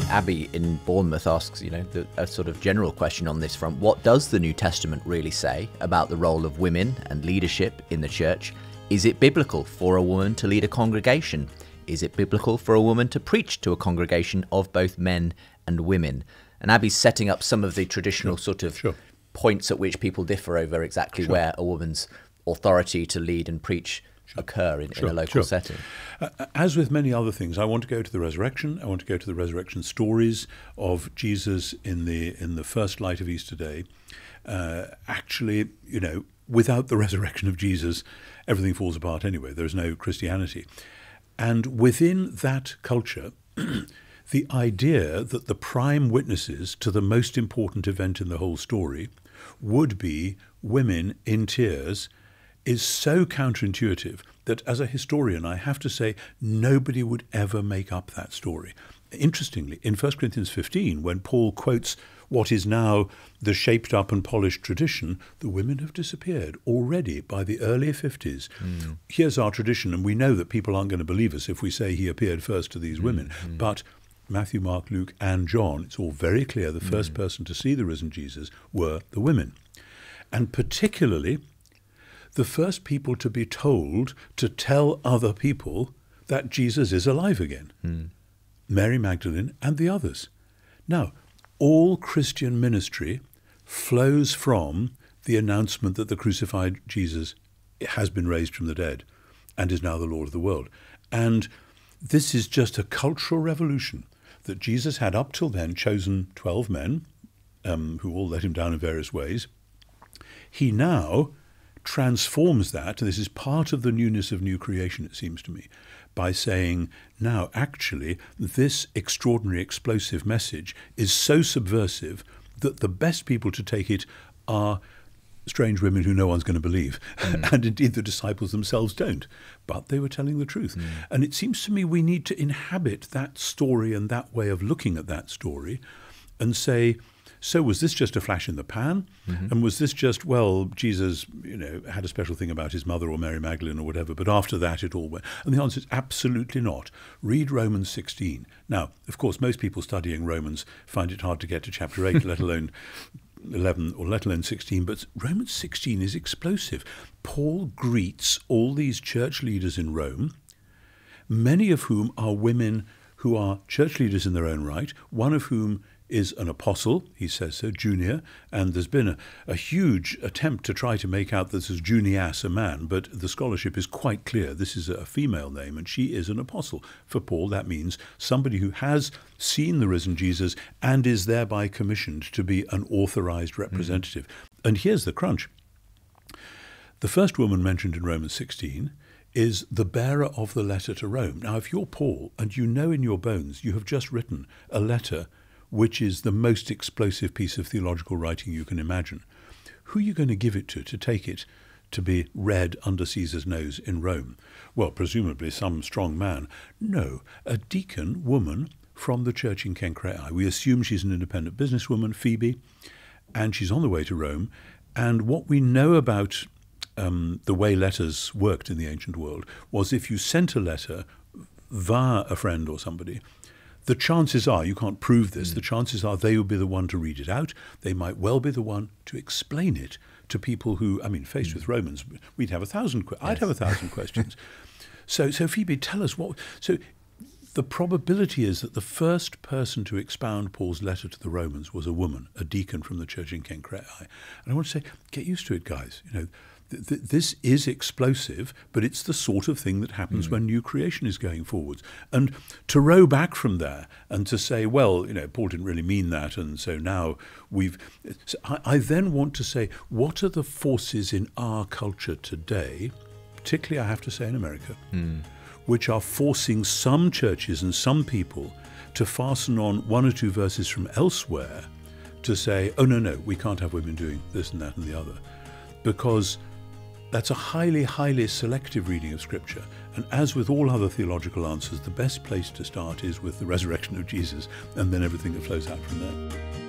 Abby in Bournemouth asks, a sort of general question on this front. What does the New Testament really say about the role of women and leadership in the church? Is it biblical for a woman to lead a congregation? Is it biblical for a woman to preach to a congregation of both men and women? And Abby's setting up some of the traditional points at which people differ over exactly where a woman's authority to lead and preach occur in a local setting. As with many other things, I want to go to the resurrection. I want to go to the resurrection stories of Jesus in the first light of Easter Day. Actually, without the resurrection of Jesus, everything falls apart anyway. There's no Christianity. And within that culture, the idea that the prime witnesses to the most important event in the whole story would be women in tears is so counterintuitive that as a historian, I have to say nobody would ever make up that story. Interestingly, in 1 Corinthians 15, when Paul quotes what is now the shaped up and polished tradition, the women have disappeared already by the early 50s. Here's our tradition, and we know that people aren't going to believe us if we say he appeared first to these women. But Matthew, Mark, Luke, and John, it's all very clear the first person to see the risen Jesus were the women. And particularly the first people to be told to tell other people that Jesus is alive again. Mary Magdalene and the others. Now, all Christian ministry flows from the announcement that the crucified Jesus has been raised from the dead and is now the Lord of the world. And this is just a cultural revolution that Jesus had up till then chosen 12 men who all let him down in various ways. He now transforms that, this is part of the newness of new creation, it seems to me, by saying, now actually this extraordinary explosive message is so subversive that the best people to take it are strange women who no one's going to believe. And indeed the disciples themselves don't. But they were telling the truth. And it seems to me we need to inhabit that story and that way of looking at that story and say, so was this just a flash in the pan? And was this just, well, Jesus, had a special thing about his mother or Mary Magdalene or whatever, but after that it all went? And the answer is absolutely not. Read Romans 16. Now, of course, most people studying Romans find it hard to get to chapter 8, let alone 11 or let alone 16, but Romans 16 is explosive. Paul greets all these church leaders in Rome, many of whom are women who are church leaders in their own right, one of whom is an apostle, he says so, Junia, and there's been a huge attempt to try to make out this is Junias, a man, but the scholarship is quite clear. This is a female name, and she is an apostle. For Paul, that means somebody who has seen the risen Jesus and is thereby commissioned to be an authorized representative. And here's the crunch. The first woman mentioned in Romans 16 is the bearer of the letter to Rome. Now, if you're Paul and you know in your bones you have just written a letter which is the most explosive piece of theological writing you can imagine, who are you going to give it to take it to be read under Caesar's nose in Rome? Well, presumably some strong man. No, a deacon woman from the church in Cenchreae. We assume she's an independent businesswoman, Phoebe, and she's on the way to Rome. And what we know about the way letters worked in the ancient world was if you sent a letter via a friend or somebody, the chances are, you can't prove this, the chances are they would be the one to read it out. They might well be the one to explain it to people who, faced with Romans, we'd have 1,000, I'd have 1,000 questions. So Phoebe, tell us what, so the probability is that the first person to expound Paul's letter to the Romans was a woman, a deacon from the church in Cenchreae. And I want to say, get used to it, guys. This is explosive, but it's the sort of thing that happens when new creation is going forwards. And to row back from there and to say, well, Paul didn't really mean that, and so now so I then want to say, what are the forces in our culture today, particularly I have to say in America, which are forcing some churches and some people to fasten on one or two verses from elsewhere to say, oh, no, we can't have women doing this and that and the other. Because that's a highly, highly selective reading of Scripture. And as with all other theological answers, the best place to start is with the resurrection of Jesus, and then everything that flows out from there.